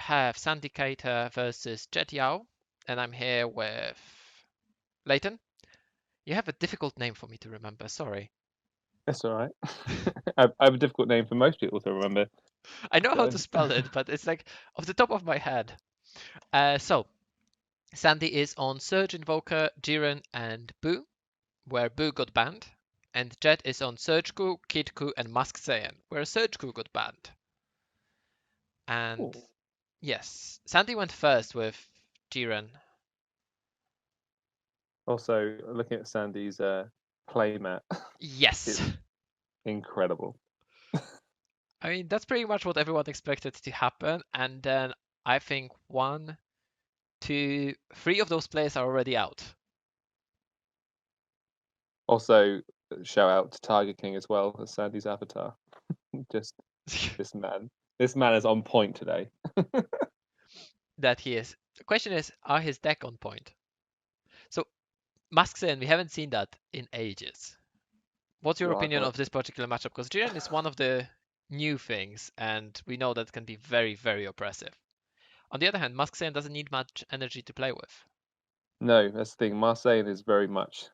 have Sandy Cater versus Jet Yao, and I'm here with Leighton. You have a difficult name for me to remember, sorry. That's all right. I have a difficult name for most people to remember. I know how to Don't. spell it, but it's like off the top of my head. So, Sandy is on Surge Invoker, Jiren, and Boo, where Boo got banned. And Jet is on Surge Ku, Kid Ku, and Mask Saiyan, where Surge Ku got banned. And Cool. yes, Sandy went first with Jiren. Also, looking at Sandy's playmat Yes. is incredible. I mean, that's pretty much what everyone expected to happen. And then I think one, two, three of those players are already out. Also, shout out to Tiger King as well as Sandy's avatar. Just this man. This man is on point today. That he is. The question is, are his deck on point? So, Masksen, we haven't seen that in ages. What's your Right, opinion of this particular matchup? Because Jiren is one of the new things, and we know that can be very, very oppressive. On the other hand, Masksen doesn't need much energy to play with. no, that's the thing. Marseille is very much.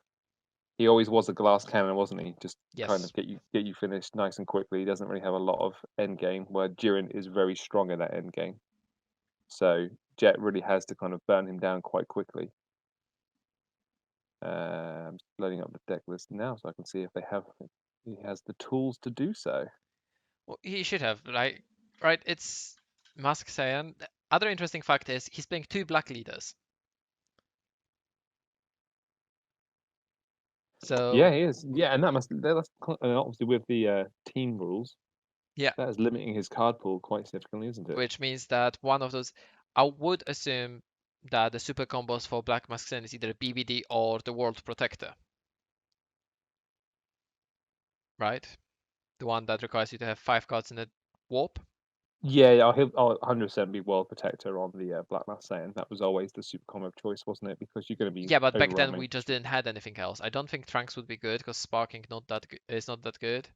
He always was a glass cannon, wasn't he? Just kind Yes. of get you finished nice and quickly. He doesn't really have a lot of end game, where Jiren is very strong in that end game. So Jet really has to kind of burn him down quite quickly. I'm just loading up the deck list now so I can see if he has the tools to do so. Well, he should have, right? Right, it's Mask Saiyan. The other interesting fact is he's playing two black leaders. Yeah, So he is. Yeah, and that's obviously with the team rules. yeah, That is limiting his card pool quite significantly, isn't it? which means that one of those, I would assume that the super combos for Black Mask Saiyan is either BBD or the World Protector, right? The one that requires you to have 5 cards in a warp. Yeah, I'll 100% be World Protector on the Black Mass Saiyan. That was always the super combo of choice, wasn't it? Because you're going to be Yeah, but back then overrunning. we just didn't had anything else. I don't think Trunks would be good because sparking is not that good.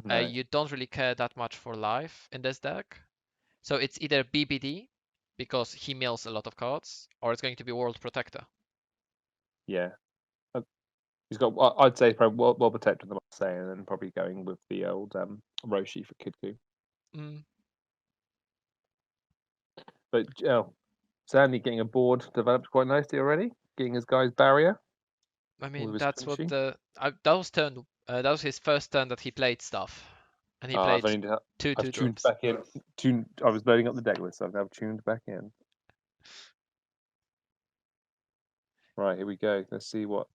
No. You don't really care that much for life in this deck. So it's either BBD because he mills a lot of cards, or it's going to be World Protector. Yeah. Uh, He's got. I'd say probably World Protector on the Mass Saiyan, and then probably going with the old Roshi for Kidku. Mm, But Sandy getting a board developed quite nicely already, getting his guy's barrier I with mean, his that's what finishing. that was his first turn that he played stuff, and he I've played only two I've two tuned drops. back in. I was loading up the deck list. So I've now tuned back in. Right, here we go. Let's see what's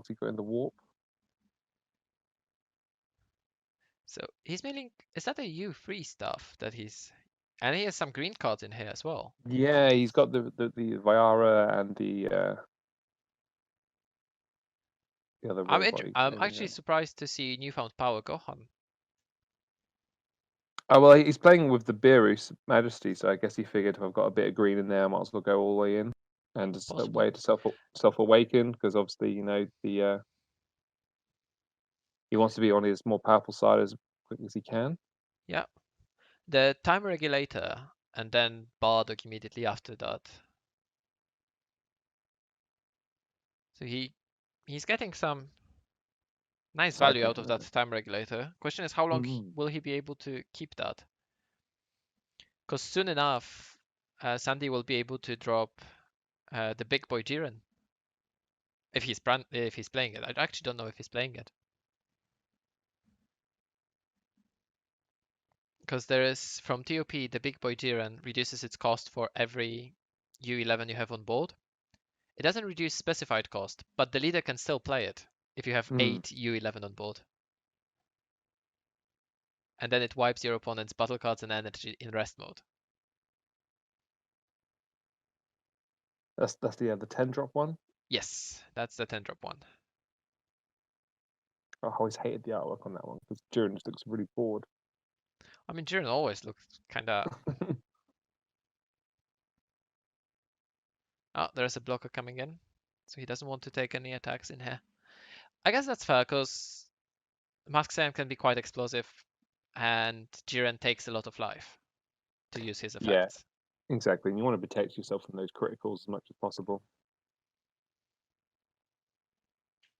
he got in the warp. So he's milling. Is that a U3 stuff that he's? And he has some green cards in here as well. Yeah, he's got the Viara and the other robot. I'm actually surprised to see Newfound Power Gohan. Oh well, he's playing with the Beerus Majesty, so I guess he figured if I've got a bit of green in there, I might as well go all the way in and just a Possible. way to self awaken because obviously the he wants to be on his more powerful side as quick as he can. Yeah. The time regulator and then Bardock immediately after that. So he's getting some nice value Cycling. out of that time regulator. Question is how long Mm. will he be able to keep that? Because soon enough, Sandy will be able to drop the big boy Jiren if he's playing it. I actually don't know if he's playing it because there is from TOP the big boy Jiren reduces its cost for every U11 you have on board. It doesn't reduce specified cost, but the leader can still play it if you have Mm. 8 U11 on board. And then it wipes your opponent's battle cards and energy in rest mode. That's the 10-drop one. Yes, that's the 10 drop one. I always hated the artwork on that one because Jiren just looks really bored. I mean, Jiren always looks kind of. Oh, there's a blocker coming in. So he doesn't want to take any attacks in here. I guess that's fair because Mask Sam can be quite explosive and Jiren takes a lot of life to use his Yeah, effects. Exactly, and you want to protect yourself from those criticals as much as possible.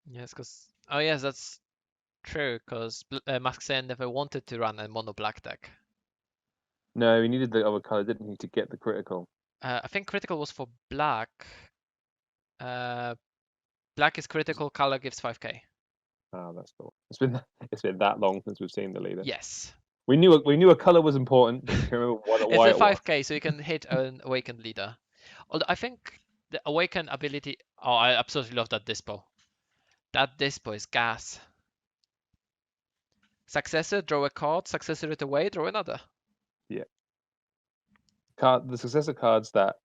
Yes, because oh yes, that's true. Because Mask Sen never wanted to run a mono black deck. No, he needed the other color, didn't he, to get the critical? I think critical was for black. Uh, black is critical. Color gives 5k. Ah, that's cool. It's been that long since we've seen the leader. Yes. We knew a color was important, but we can't remember It's why a it was. 5k, so you can hit an awakened leader. Although I think the awaken ability. Oh, I absolutely love that dispo. That dispo is gas. Successor, draw a card. Successor it away, draw another. Yeah, the successor cards that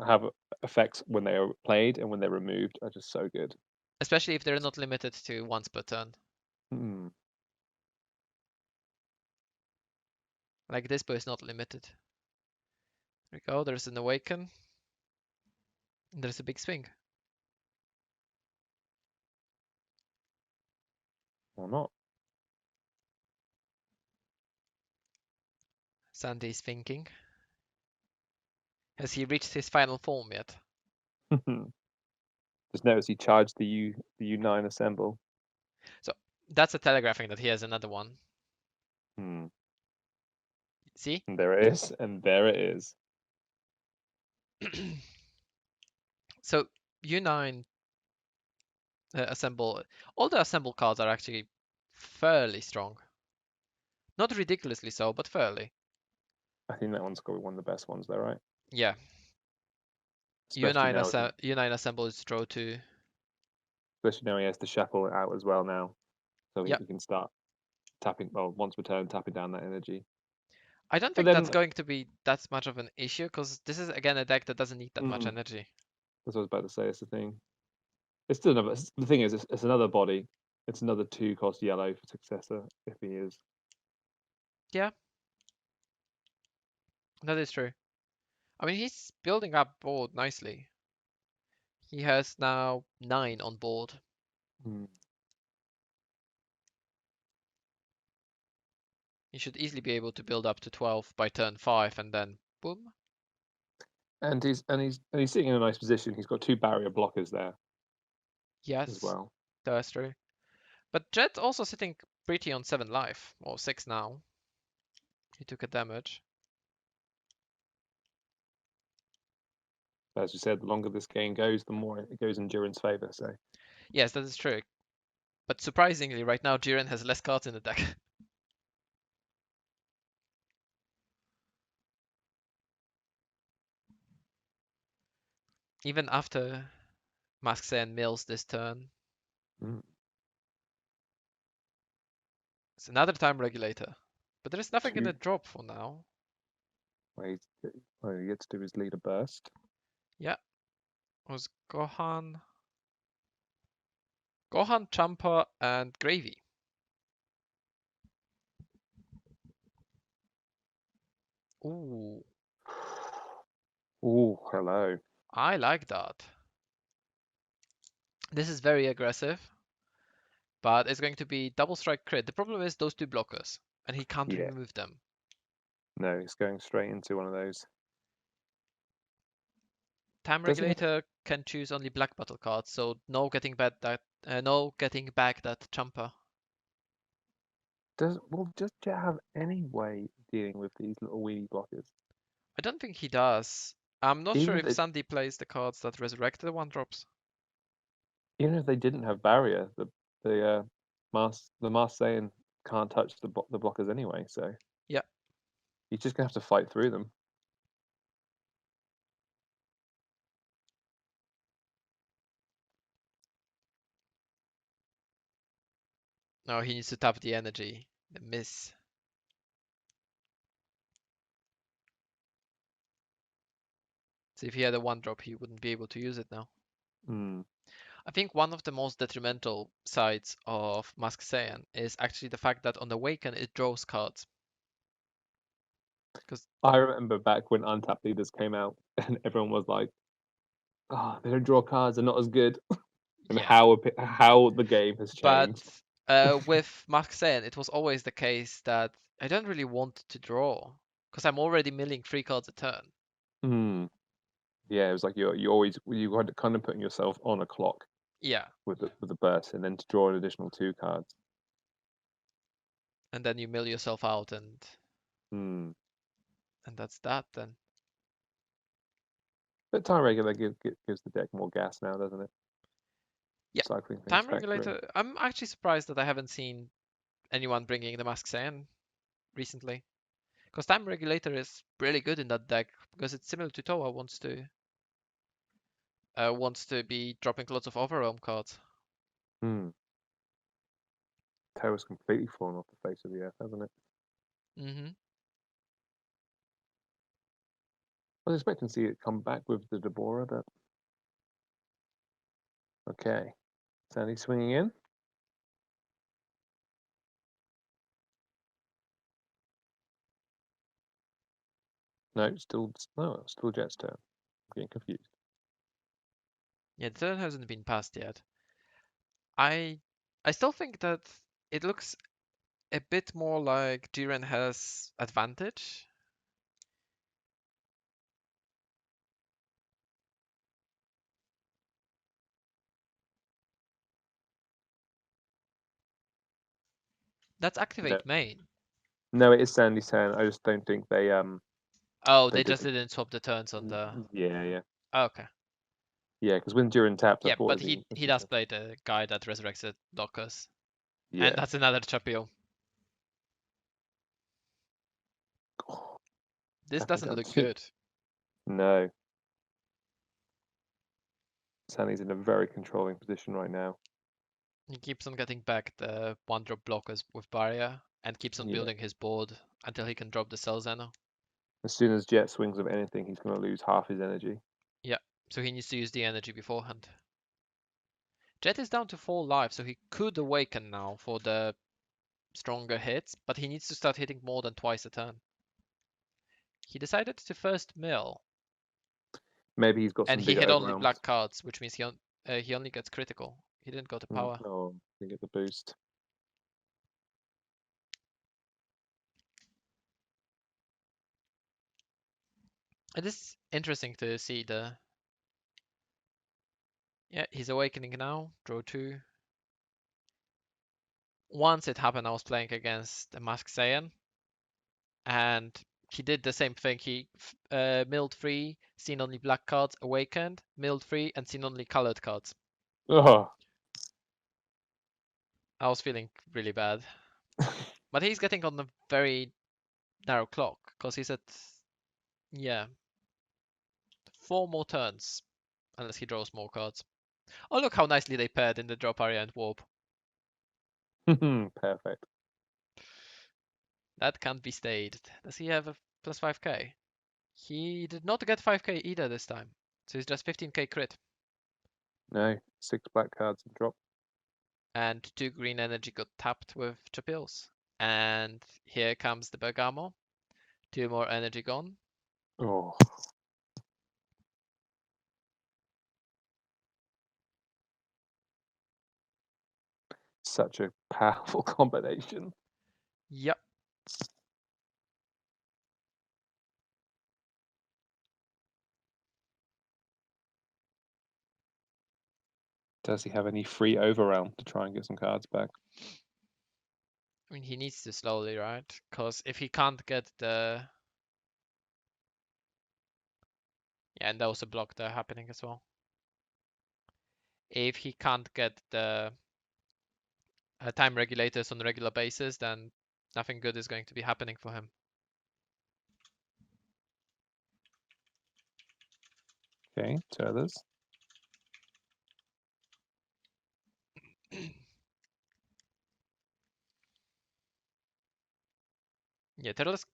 have effects when they are played and when they're removed are just so good. Especially if they're not limited to once per turn. Hmm. Like dispo is not limited. There we go. There's an awaken. And there's a big swing. Or not. Sandy's thinking. Has he reached his final form yet? Just notice he charged the U9 assemble. So that's a telegraphing that he has another one. Hmm. See? And there it is, and there it is. So U9 assemble. All the assemble cards are actually fairly strong. Not ridiculously so, but fairly. I think that one's got to be one of the best ones, though, right? Yeah. Especially now, U9 assemble is draw 2. especially now he has the shuffle out as well now, so he, Yep. he can start tapping. Well, once per turn, tapping down that energy. I don't But think that's then, going to be that much of an issue because this is again a deck that doesn't need that much mm, energy. that's what I was about to say. It's the thing. It's still another. The thing is, it's another body. It's another 2 cost yellow for successor if he is. Yeah, that is true. I mean, he's building up board nicely. He has now 9 on board. Mm. He should easily be able to build up to 12 by turn 5 and then boom. And he's sitting in a nice position. He's got 2 barrier blockers there as Yes, well. that's true. But Jet's also sitting pretty on 7 life, or 6 now. He took a damage. As you said, the longer this game goes, the more it goes in Duran's favor. So Yes, that is true. But surprisingly, right now, Jiren has less cards in the deck. Even after Mask Sen mills this turn. mm. It's another time regulator. But there is nothing in the two drop for now. ways. Well, he gets to do his leader burst. Yeah, it was Gohan, Champa, and Gravy. Ooh, Oh, hello. I like that. This is very aggressive, but it's going to be double strike crit. The problem is those 2 blockers, and he can't Yeah. remove them. No, it's going straight into one of those. Time Does he have? regulator can choose only black battle cards, so no getting back that Champa. Does Jet have any way of dealing with these little weedy blockers? I don't think he does. I'm not Even sure if if they, Sandy plays the cards that resurrect the 1-drops. even if they didn't have barrier, the mass saying can't touch the blockers anyway. So Yeah. he's just gonna have to fight through them. No, he needs to tap the energy. The miss. So if he had a 1-drop, he wouldn't be able to use it now. Mm. I think one of the most detrimental sides of Mask Saiyan is actually the fact that on Awaken it draws cards. Because I remember back when untapped leaders came out, and everyone was like, "Oh, they don't draw cards; they're not as good." And yeah, how the game has but changed. with Mask Saiyan it was always the case that I don't really want to draw because I'm already milling 3 cards a turn. Mm. Yeah, it was like you always you were kind of putting yourself on a clock Yeah, with the burst, and then to draw an additional 2 cards. and then you mill yourself out, Hmm. and that's that then. But time regulator gives the deck more gas now, doesn't it? Yeah, Cycling things time back through. regulator. I'm actually surprised that I haven't seen anyone bringing the Mask Saiyan recently, because time regulator is really good in that deck because it's similar to Toa wants to be dropping lots of overwhelm cards. Hmm. Terra's completely fallen off the face of the earth, hasn't it? Hmm. I was expecting to see it come back with the Deborah, but okay. Sandy swinging in. No, still Jet's turn. I'm getting confused. Yeah, the turn hasn't been passed yet. I I still think that it looks a bit more like Jiren has advantage. That's No, activate main. no, it is Sandy's turn. I just don't think Oh, they they did. just didn't swap the turns on the. Yeah, yeah, Oh, okay. yeah. Because when Duran tapped, I Yeah, thought but it'd been. he does play the guy that resurrected blockers, and Yeah. that's another Chapio. Oh, This tapping doesn't down look two. good. No, Sandy's in a very controlling position right now. He keeps on getting back the one drop blockers with barrier and keeps on Yeah. building his board until he can drop the Cell Xeno. As soon as Jet swings of anything, he's going to lose half his energy. Yeah, so he needs to use the energy beforehand. Jet is down to 4 lives, so he could awaken now for the stronger hits, but he needs to start hitting more than twice a turn. He decided to first mill, Maybe he's got and some he bigger hit only overrounds. black cards, which means he only gets critical. He didn't go to power. Oh, you get the boost. It is interesting to see the. Yeah, he's awakening now. Draw 2. Once it happened, I was playing against a Mask Saiyan, and he did the same thing. He milled 3, seen only black cards, awakened, milled 3, and seen only colored cards. Oh, I was feeling really bad. But he's getting on a very narrow clock, because he's at, yeah, 4 more turns, unless he draws more cards. Oh, look how nicely they paired in the drop area and warp. perfect. That can't be stayed. Does he have a plus 5k? He did not get 5k either this time. So he's just 15k crit. No, 6 black cards and drop. And 2 green energy got tapped with Chapils. And here comes the Bergamo. 2 more energy gone. Oh, such a powerful combination. Yep. Does he have any free overround to try and get some cards back? I mean, he needs to slowly, right? Because if he can't get the... Yeah, and there was a block there happening as well. If he can't get the time regulators on a regular basis, then nothing good is going to be happening for him. Okay, to others. Yeah, Turles...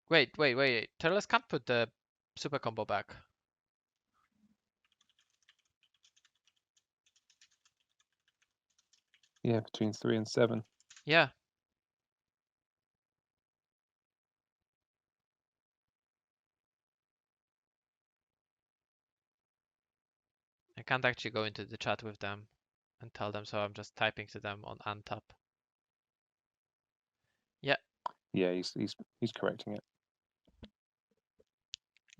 Wait. Turles can't put the super combo back. Yeah, between 3 and 7. Yeah. I can't actually go into the chat with them and tell them, so I'm just typing to them on untap. Yeah, Yeah, he's correcting it.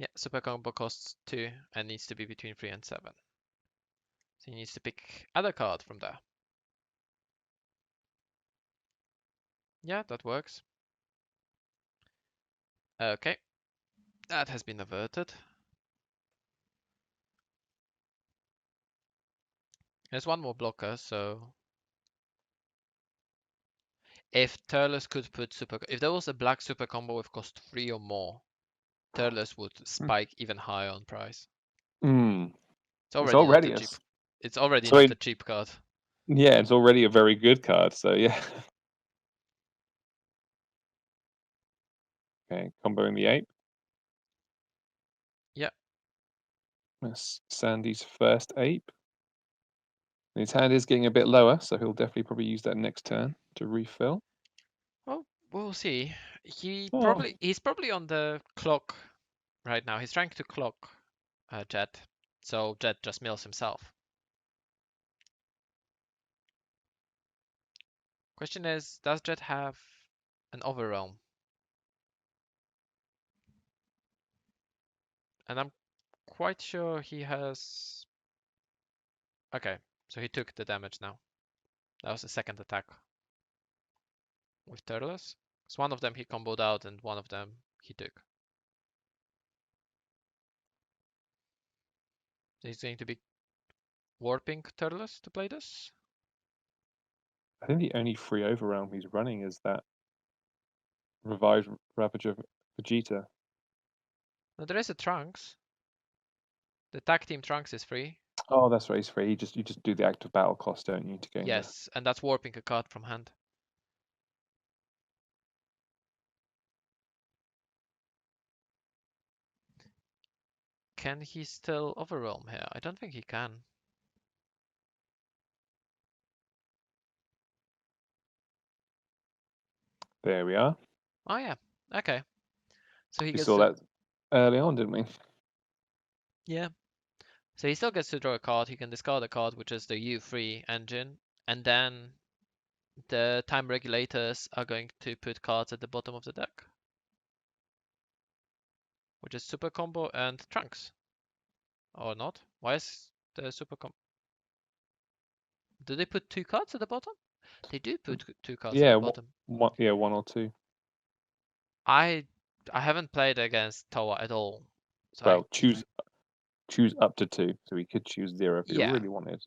Yeah, super combo costs 2 and needs to be between 3 and 7. So he needs to pick other card from there. Yeah, that works. Okay, that has been averted. There's one more blocker, so if Turles could put if there was a black super combo with cost 3 or more, Turles would spike even higher on price. Mm. It's It's already not a already a cheap. It's already not sorry. a cheap card. Yeah, it's already a very good card. So yeah. Okay, comboing the ape. Yeah. That's Sandy's first ape. And his hand is getting a bit lower, so he'll definitely probably use that next turn to refill. Well, we'll see. Oh, He's probably on the clock right now. He's trying to clock Jet, so Jet just mills himself. Question is, does Jet have an overrealm? And I'm quite sure he has. Okay, so he took the damage now. That was the second attack with Turles. So one of them he comboed out, and one of them he took. So he's going to be warping Turles to play this. I think the only free overrealm he's running is that revived Ravager Vegeta. Now there is a Trunks. The tag team Trunks is free. Oh, that's right, he's free. You just do the active battle cost, don't you, to gain the. Yes, and that's warping a card from hand. Can he still overwhelm here? I don't think he can. There we are. Oh yeah, okay. So he We gets saw to, that early on, didn't we? yeah. So he still gets to draw a card. He can discard a card, which is the U3 engine, and then the time regulators are going to put cards at the bottom of the deck, which is Super Combo and Trunks. Or not? Why is the Super Combo? Do they put 2 cards at the bottom? They do put 2 cards at Yeah, the bottom. yeah, one or two. I I haven't played against Toa at all, so Well, choose up to two, so he could choose zero if he yeah. really wanted.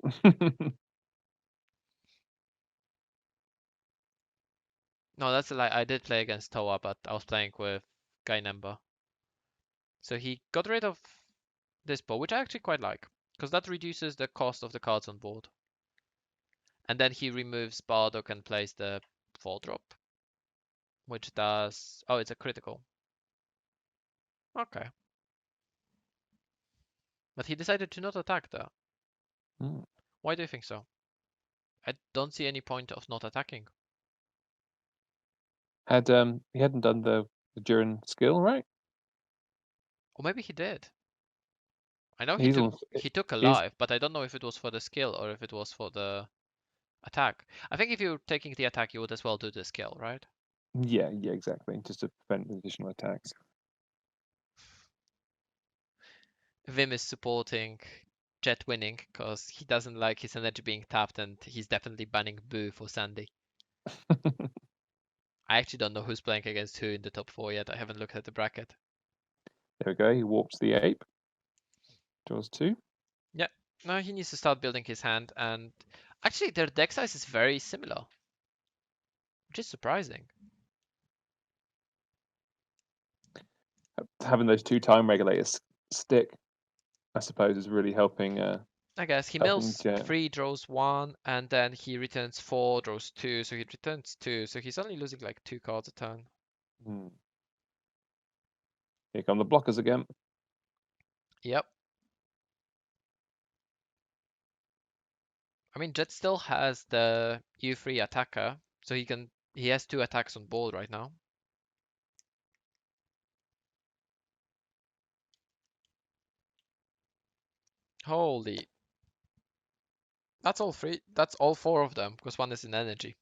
No, that's a lie. I did play against Toa, but I was playing with Guy Number. So he got rid of this bow, which I actually quite like, because that reduces the cost of the cards on board. And then he removes Bardock and plays the 4-drop, which does. Oh, it's a critical. Okay. But he decided to not attack there. Mm. Why do you think so? I don't see any point of not attacking. He hadn't done the Durin skill, right? Or maybe he did. I know He's on. he took a He's life, but I don't know if it was for the skill or if it was for the attack. I think if you're taking the attack, you would as well do the skill, right? yeah, exactly. Just to prevent additional attacks. Vim is supporting Jet winning because he doesn't like his energy being tapped and he's definitely banning Boo for Sandy. I actually don't know who's playing against who in the top 4 yet. I haven't looked at the bracket. There we go. He warps the ape. Draws two. Yeah, no, he needs to start building his hand and actually their deck size is very similar, which is surprising. Having those two time regulators stick, I suppose, is really helping. I guess he Helping mills Jet. 3, draws 1, and then he returns 4, draws 2, so he returns 2, so he's only losing like 2 cards a turn. Hmm. Here come the blockers again. Yep. I mean, Jet still has the U3 attacker, so he has 2 attacks on board right now. Holy. That's all 3. That's all 4 of them, because one is in energy.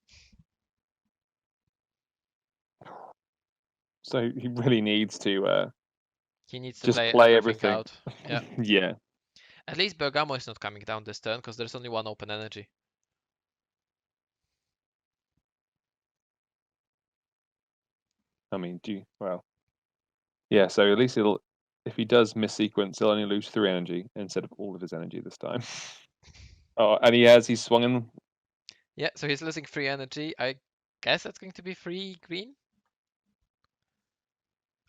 So he really needs to He needs to Just play play everything everything. out. Yeah. Yeah. At least Bergamo is not coming down this turn because there's only one open energy. I mean, well, yeah. So at least if he does miss sequence, he'll only lose 3 energy instead of all of his energy this time. Oh, and he's swung in. Yeah, so he's losing 3 energy. I guess that's going to be 3 green.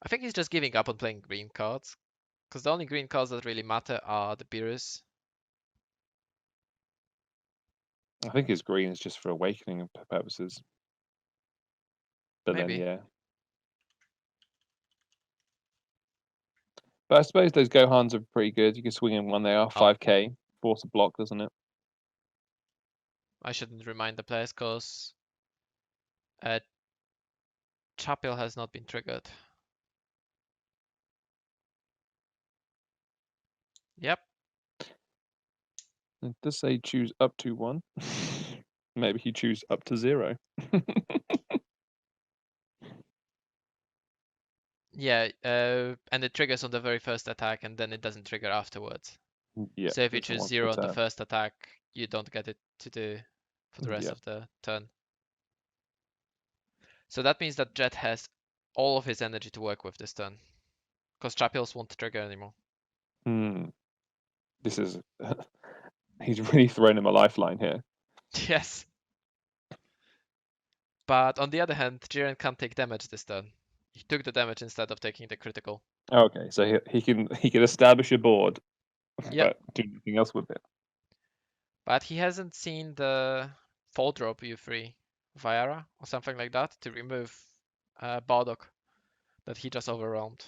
I think he's just giving up on playing green cards. Because the only green cards that really matter are the Beerus. I think his green is just for awakening purposes. But then, Maybe. yeah. But I suppose those Gohans are pretty good. You can swing in one. They are Oh, 5k. Force a block, doesn't it? I shouldn't remind the players because uh, Chapel has not been triggered. Yep. It does say choose up to 1. Maybe he choose up to 0. Yeah, and it triggers on the very first attack and then it doesn't trigger afterwards. Yeah, So if you it's a choose once per 0 on the turn. first attack, you don't get it to do for the rest Yeah. of the turn. So that means that Jet has all of his energy to work with this turn. Because Chapels won't trigger anymore. Hmm. This is he's really thrown him a lifeline here. Yes. But on the other hand, Jiren can't take damage this turn. He took the damage instead of taking the critical. Okay, so he can establish a board, Yep. but do nothing else with it. But he hasn't seen the fall drop U3 Viara or something like that to remove Bardock that he just overwhelmed.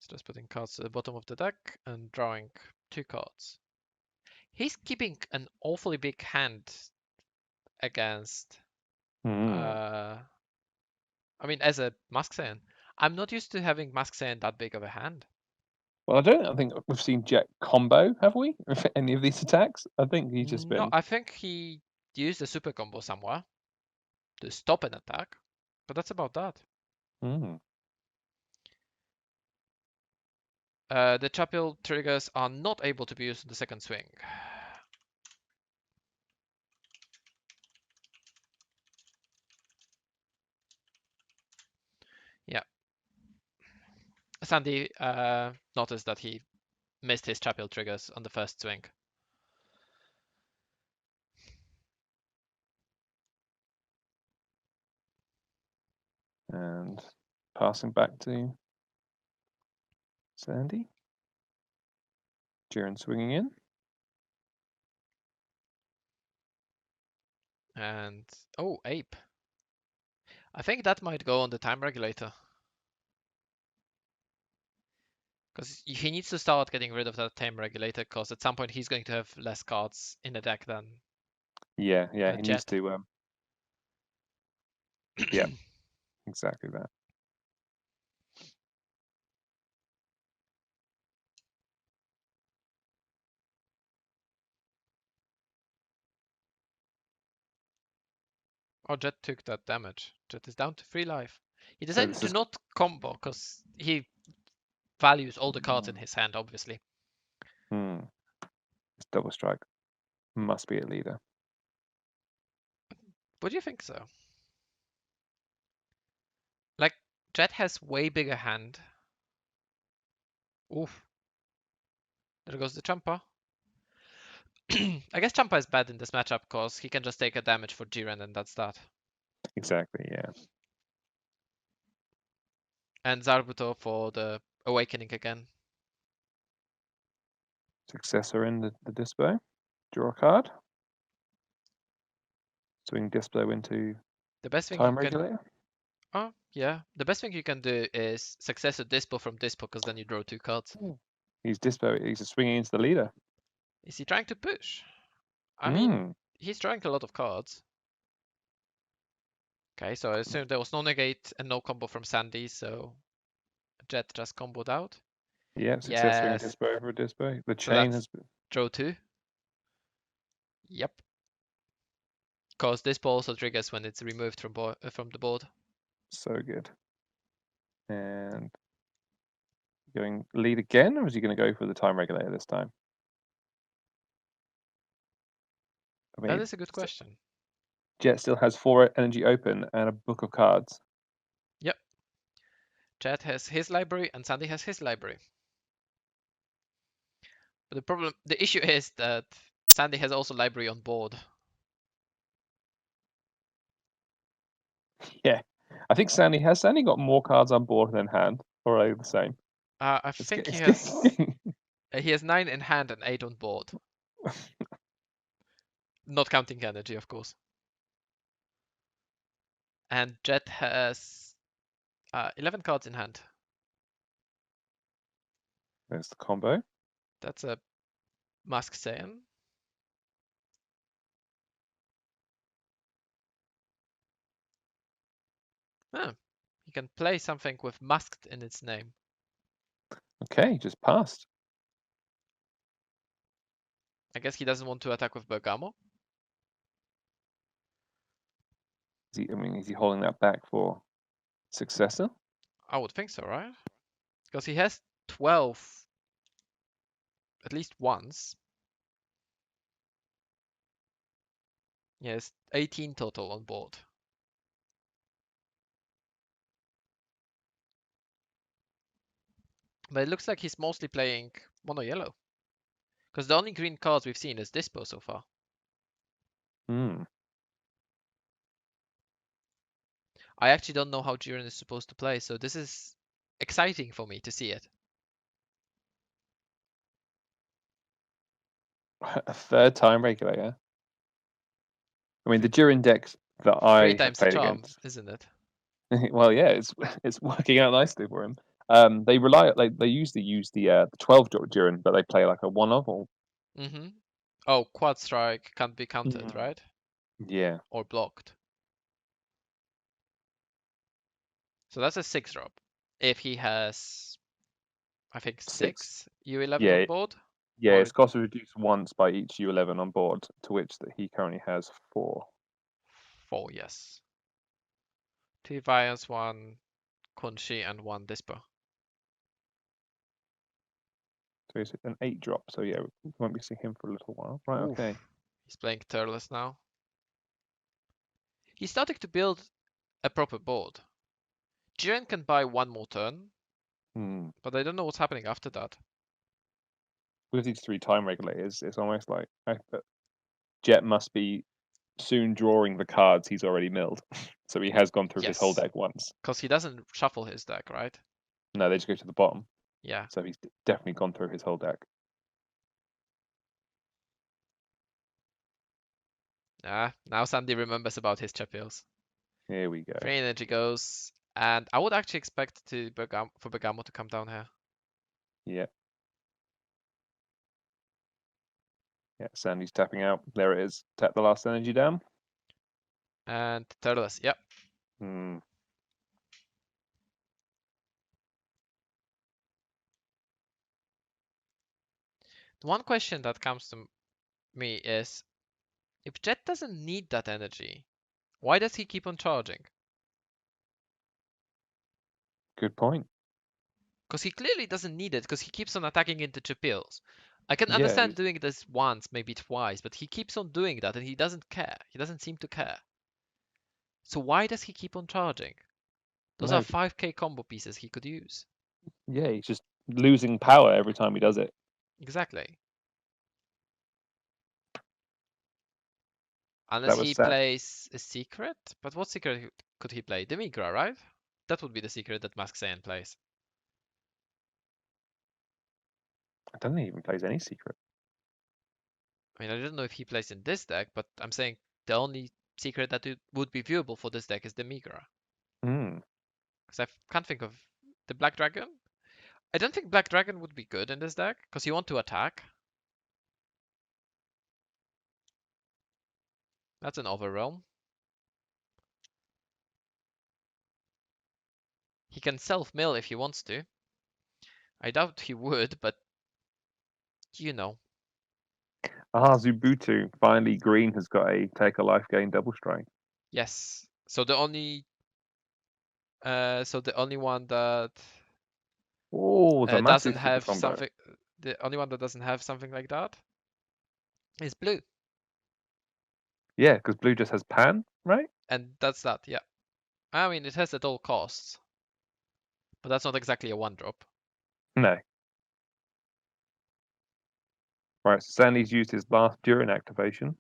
So just putting cards to the bottom of the deck and drawing 2 cards. He's keeping an awfully big hand against Hmm. I mean as a Mask Saiyan. I'm not used to having Mask Saiyan that big of a hand. Well, I think we've seen Jet combo, have we? With any of these attacks? I think he's just No, been. I think he used a super combo somewhere to stop an attack, but that's about that. Hmm. The Chapel triggers are not able to be used in the second swing. Yeah. Sandy noticed that he missed his Chapel triggers on the first swing. And passing back to Sandy. Jiren swinging in. And oh, Ape. I think that might go on the time regulator. Because he needs to start getting rid of that time regulator because at some point he's going to have less cards in the deck than Yeah, he needs Jet. to. Yeah, exactly that. Oh, Jet took that damage. Jet is down to 3 life. He So decided this to is. not combo because he values all the cards in his hand, obviously. Hmm. This double strike must be a leader. What do you think so? Like, Jet has way bigger hand. Oof. There goes the Champa. I guess Champa is bad in this matchup because he can just take a damage for Jiren and that's that. Exactly. Yeah. And Zarbuto for the Awakening again. Successor in the display. Draw a card. Swing display into The best thing you time can... regulator. Oh, yeah. The best thing you can do is Successor Dispo from Dispo because then you draw 2 cards. He's display. He's swinging into the leader. Is he trying to push? I mean, Hmm. he's drawing a lot of cards. Okay, so I assume there was no negate and no combo from Sandy, so Jet just comboed out. Yeah. Successor in Yes, display over display. The so chain that's has. draw 2. Yep. Because this ball also triggers when it's removed from the board. So good. And going lead again, or is he going to go for the time regulator this time? I That mean, is a good question. Jet still has 4 energy open and a book of cards. Yep. Chad has his library and Sandy has his library. But the issue is that Sandy has also library on board. Yeah, I think Sandy got more cards on board than hand, or are they the same? I It's, think it's getting he has 9 in hand and 8 on board. Not counting energy, of course. And Jet has 11 cards in hand. There's the combo. That's a Mask Saiyan. Ah, he can play something with masked in its name. Okay, just passed. I guess he doesn't want to attack with Bergamo. Is he holding that back for successor? I would think so, right? Because he has 12 at least once. Yes, 18 total on board. But it looks like he's mostly playing mono yellow. Because the only green cards we've seen is Dispo so far. Hmm. I actually don't know how Jiren is supposed to play, so this is exciting for me to see it. A third time regulator. I mean, the Durin decks that Three I have times the played charm, against. isn't it? Well, yeah, it's working out nicely for him. They rely they usually use the 12 Durin, but they play like a one of or Mm-hmm. Oh, quad strike can't be countered, Mm. right? Yeah, Or blocked. So that's a 6 drop. If he has, I think, 6. 6 U11 Yeah, on board, yeah. or Its cost is reduced once by each U11 on board, to which that he currently has 4. 4, yes. 2 Vions, 1 Kunshi, and 1 Dispo. So it's an 8 drop. So yeah, we won't be seeing him for a little while. Right. Oof. Okay. He's playing Turles now. He's starting to build a proper board. Jiren can buy 1 more turn, Hmm. but I don't know what's happening after that. With these 3 time regulators, it's almost like Jet must be soon drawing the cards he's already milled. So he has gone through his whole Yes, deck once. because he doesn't shuffle his deck, right? No, they just go to the bottom. Yeah. So he's definitely gone through his whole deck. Ah, now Sandy remembers about his Chapios. Here we go. 3 energy goes, and I would actually expect for Bergamo to come down here. Yeah. Yeah, Sandy's tapping out. There it is. Tap the last energy down. And Turles, yep. Hmm. The one question that comes to me is, if Jet doesn't need that energy, why does he keep on charging? Good point. Because he clearly doesn't need it, because he keeps on attacking into Chapios. I can Yeah, understand doing this once, maybe twice, but he keeps on doing that and he doesn't care. He doesn't seem to care. So why does he keep on charging? Those are no, 5k combo pieces he could use. yeah, he's just losing power every time he does it. Exactly. That Unless was he sad. plays a secret? But what secret could he play? Demigra, right? That would be the secret that Mask Saiyan plays. I don't think he even plays any secret. I mean, I don't know if he plays in this deck, but I'm saying the only secret that would be viewable for this deck is Demigra. Hmm. Because I can't think of the Black Dragon. I don't think Black Dragon would be good in this deck, because you want to attack. That's an Overrealm. He can self-mill if he wants to. I doubt he would, but you know. Zubutu. Finally, green has got a take a life gain double strike. Yes. So the only one that Oh, it's a doesn't massive super have combo. something, the only one that doesn't have something like that is blue, Yeah, because blue just has pan, right? and that's that. Yeah. I mean, it has at all costs, but that's not exactly a one drop. No. Right, so Sandy's used his last during activation.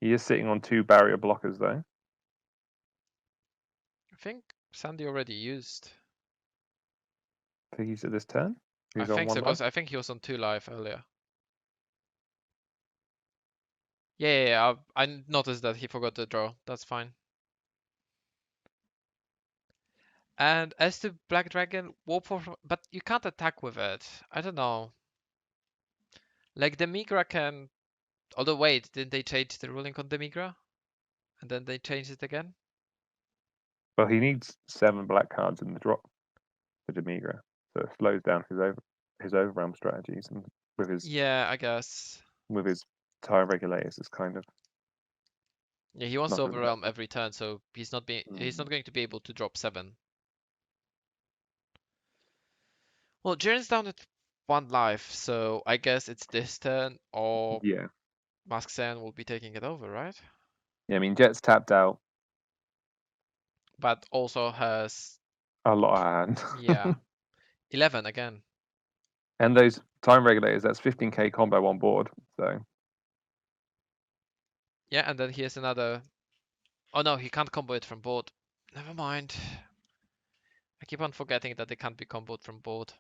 He is sitting on 2 barrier blockers, though. I think Sandy already used. I think he's at this turn. I He's on think so, 1 life. because I think he was on 2 life earlier. Yeah, I noticed that he forgot to draw. That's fine. And as to Black Dragon, Warp but you can't attack with it. I don't know. Like the Migra can. Although wait, didn't they change the ruling on the Migra? And then they changed it again? Well, he needs 7 black cards in the drop for Demigra, so it slows down his overrealm strategies, and Yeah, I guess. with his tire regulators, it's kind of Yeah, he wants to not really overwhelm helpful. every turn, so he's not going to be able to drop 7. Well, Jiren's down at 1 life, so I guess it's this turn, or Yeah. Mask Sen will be taking it over, right? Yeah, I mean, Jet's tapped out But also has, a lot of yeah, hand. 11 again. And those time regulators, that's 15k combo on board. So, Yeah, and then he has another. Oh no, he can't combo it from board. Never mind. I keep on forgetting that they can't be comboed from board.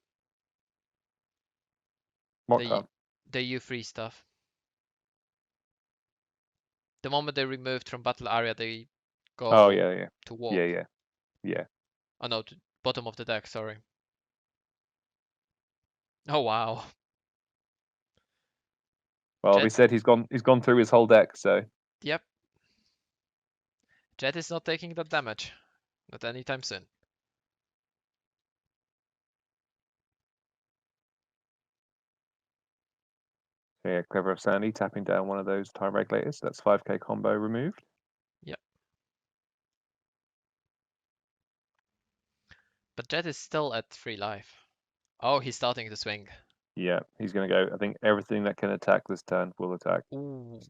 what The card? the U3 stuff. The moment they removed from battle area, they Oh, go yeah, yeah. to Yeah, warp. yeah. Yeah. Oh no, to bottom of the deck. Sorry. Oh wow. Well, he Jet. said he's gone through his whole deck, so Yep. Jet is not taking that damage. Not anytime soon. yeah, clever of Sandy tapping down one of those time regulators. That's 5k combo removed. Yep. But Jet is still at 3 life. Oh, he's starting to swing. Yeah, he's going to go. I think everything that can attack this turn will attack. Ooh.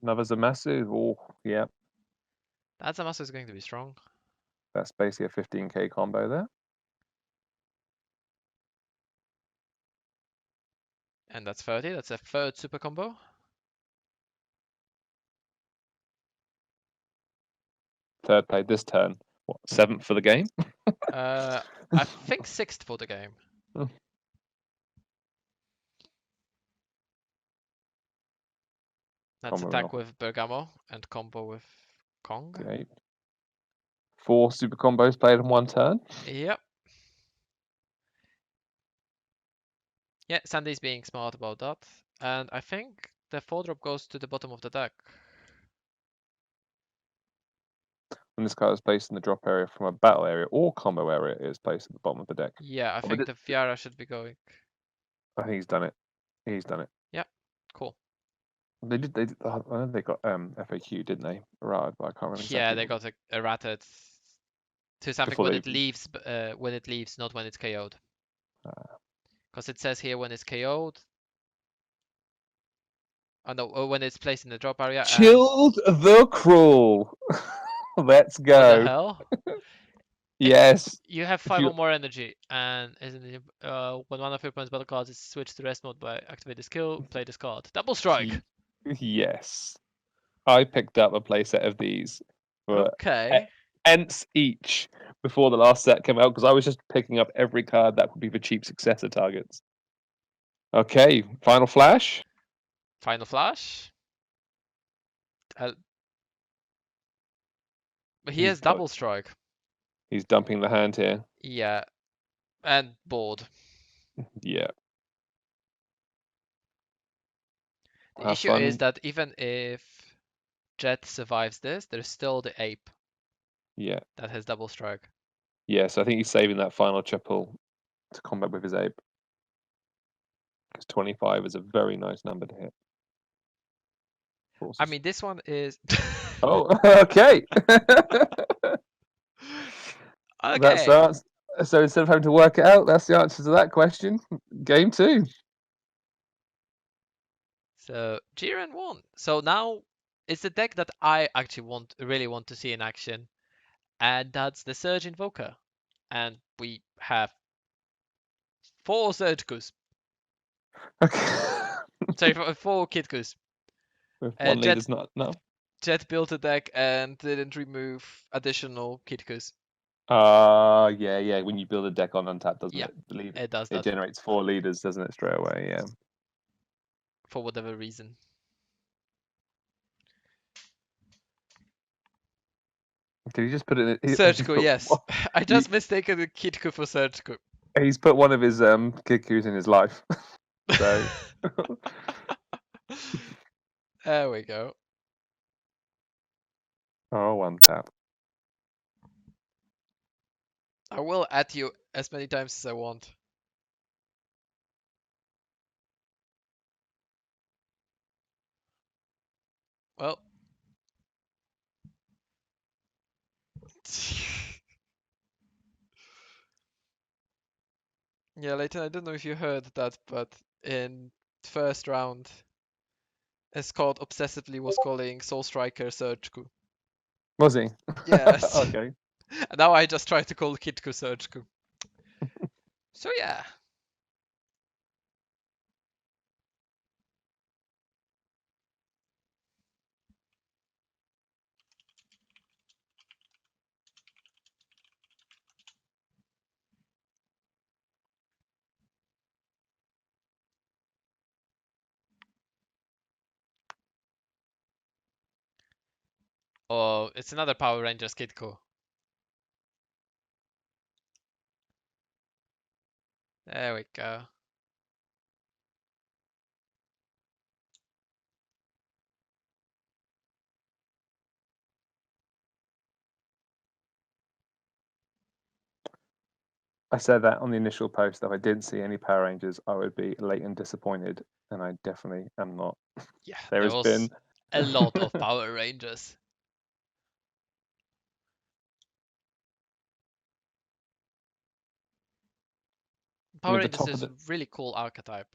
Another Zamasu. Oh, yeah. That Zamasu is going to be strong. That's basically a 15k combo there. And that's 30. That's a third super combo. Third played this turn. What, 7th for the game? I think 6th for the game. Let's Combo attack well. with Bergamo and combo with Kong. Okay. 4 super combos played in 1 turn. Yep. Yeah, Sandy's being smart about that. And I think the 4-drop goes to the bottom of the deck. When this card is placed in the drop area from a battle area or combo area, it is placed at the bottom of the deck. Yeah, I Oh, but think the Fiara should be going. I think he's done it. He's done it. Yeah, cool. They did. They did. I know they got FAQ, didn't they? Right, but I can't remember Yeah, exactly they what got errated to something before when they. it leaves, not when it's KO'd. Uh, Because it says here when it's KO'd. Oh no, when it's placed in the drop area and Chilled the Cruel. Let's what the go. hell? If Yes. you have If 5 you or more energy, and isn't it, when one of your opponent's battle cards is switched to rest mode by activate the skill, play this card. Double strike. yes, I picked up a playset of these for Okay. pence each before the last set came out because I was just picking up every card that would be for cheap successor targets. Okay, final flash. Final flash. Uh, but he He's has double strike. he's dumping the hand here. Yeah, and board. Yeah, The have issue is fun. that even if Jet survives this, there's still the ape Yeah, that has double strike. yeah. So I think he's saving that final triple to combat with his ape. because 25 is a very nice number to hit. I Forces. mean, this one is. Oh, okay. That's the Okay. answer. So instead of having to work it out, that's the answer to that question. Game 2. So Jiren won. So now it's the deck that I actually really want to see in action, and that's the Surge Invoker. And we have 4 Surgikus. Okay. Sorry, 4 Kitkus. If Uh, one Jet leader's not enough. Jet built a deck and didn't remove additional Kitkus. Yeah, yeah. When you build a deck on untap, doesn't Yeah, it? Believe it does it that generates 4 leaders, doesn't it, straight away? Yeah. for whatever reason. Did he just put it? He's Surgical, put yes. I you, just mistaken the Kitku for Surgical. he's put one of his Kikus in his life. So There we go. oh, one tap. I will add you as many times as I want. Well. Yeah, Leighton, I don't know if you heard that, but in first round, Scott obsessively was calling Soul Striker Surgical. Was he? Yes. Okay. And now I just try to call Kitku Surgical. So yeah. Oh, it's another Power Rangers Kitku. There we go. I said that on the initial post that if I didn't see any Power Rangers, I would be late and disappointed, and I definitely am not. Yeah, There there has been. was a lot of Power Rangers. I Power mean, the Rangers top of is a really cool archetype.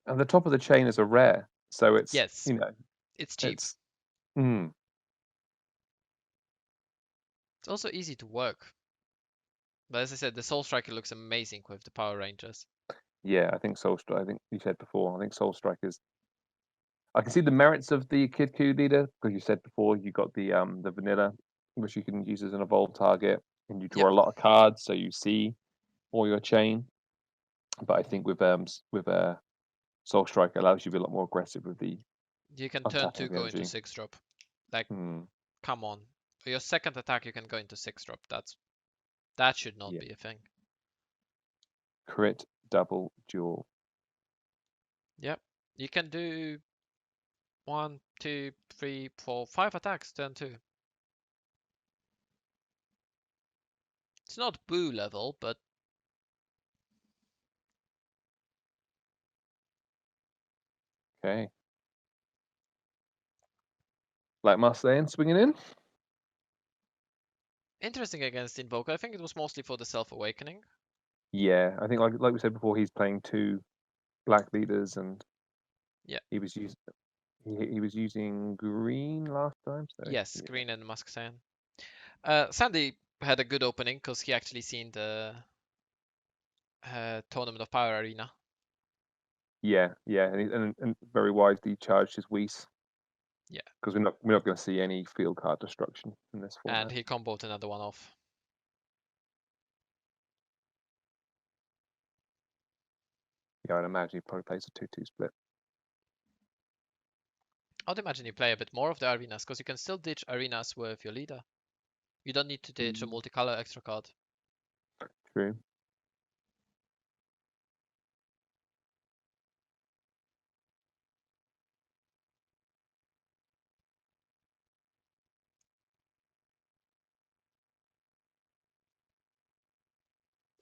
the top of the chain is a rare, so it's Yes, it's cheap. it's. Mm, It's also easy to work. But as I said, the Soul Striker looks amazing with the Power Rangers. yeah, I think Soul Strike. I think you said before. I think Soul Strike is. I can see the merits of the Kid Coup leader because you said before you got the vanilla, which you can use as an evolved target, and you Yep, draw a lot of cards, so you see all your chain. But I think with Soul Strike allows you to be a lot more aggressive with the you can turn untapping 2 of the go into energy. 6 drop. Like, Hmm. come on. For your second attack, you can go into 6 drop. That should not Yeah. be a thing. Crit, double, dual. Yep. You can do 1, 2, 3, 4, 5 attacks turn 2. It's not Boo level, but Okay. Like Marseille swinging in. interesting against Invoker. I think it was mostly for the self-awakening. Yeah, I think like we said before, he's playing 2 black leaders, and Yeah. he was using he was using green last time. So Yes, yeah, Green and Musk-Cyan. Sandy had a good opening because he actually seen the Tournament of Power Arena. yeah, and very wisely charged his Whis Yeah. because we're not going to see any field card destruction in this And format. he comboed another one off. Yeah, I'd imagine he probably plays a 2-2 split. I'd imagine you play a bit more of the arenas because you can still ditch arenas with your leader. You don't need to ditch a Mm, multicolor extra card. true.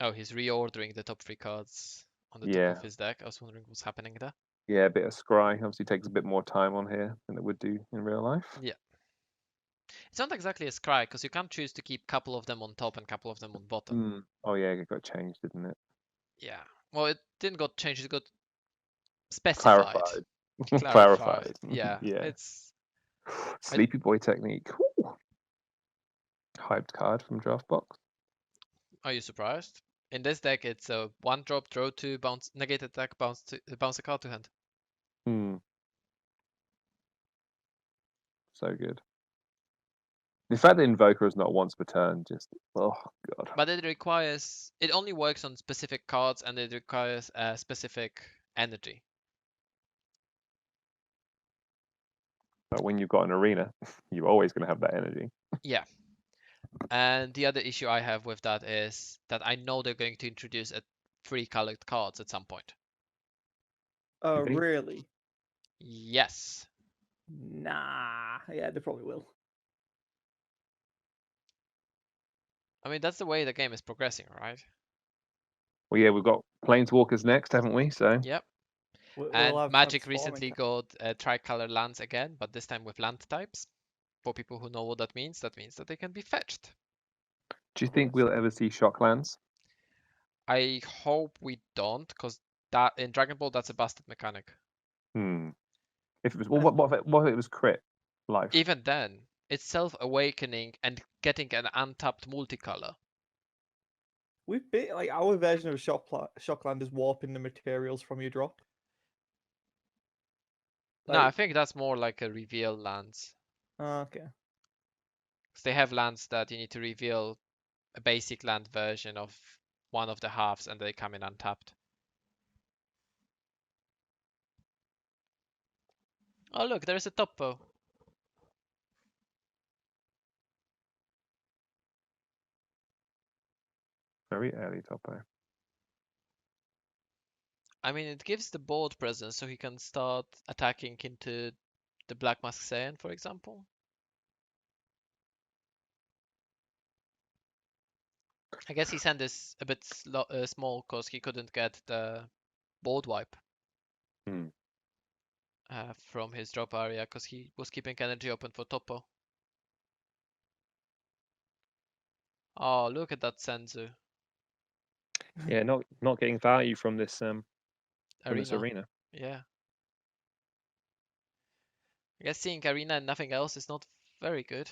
Oh, he's reordering the top 3 cards. on the top Yeah. of his deck. I was wondering what's happening there. Yeah, a bit of scry. Obviously takes a bit more time on here than it would do in real life. Yeah. It's not exactly a scry because you can't choose to keep a couple of them on top and a couple of them on bottom. Oh yeah, it got changed, didn't it? Yeah. Well, it didn't got changed. It got specified, Clarified. clarified. Clarified. Yeah. Yeah. It's. I, Sleepy boy technique. Whew. Hyped card from draft box. are you surprised? In this deck, it's a 1-drop, draw 2, bounce, negate attack, bounce a card to hand. Hmm. So good. The fact that Invoker is not once per turn, just oh god. But it only works on specific cards and it requires a specific energy. But when you've got an arena, you're always going to have that energy. Yeah. And the other issue I have with that is that I know they're going to introduce 3 colored cards at some point. You think? Really? Yes. Nah. Yeah, they probably will. I mean, that's the way the game is progressing, right? Well, yeah, we've got Planeswalkers next, haven't we? So Yep. We'll And have Magic transforming recently got tricolor lands again, but this time with land types. For people who know what that means that they can be fetched. do you think we'll ever see Shocklands? I hope we don't, because that in Dragon Ball that's a busted mechanic. Hmm. If it was, well, what if it was crit life? Even then, it's self-awakening and getting an untapped multicolor. We've been like our version of Shockland is warping the materials from your drop. No, I Like, think that's more like a reveal lands. okay. Because they have lands that you need to reveal a basic land version of one of the halves and they come in untapped. Oh look, there's a topo. Very early topo. I mean, it gives the board presence so he can start attacking into the Black Mask Saiyan, for example. I guess he sent this a bit small because he couldn't get the board wipe Hmm. from his drop area because he was keeping energy open for Topo. Oh, look at that Senzu Yeah, not getting value from this arena. arena. Yeah. I guess seeing arena and nothing else is not very good.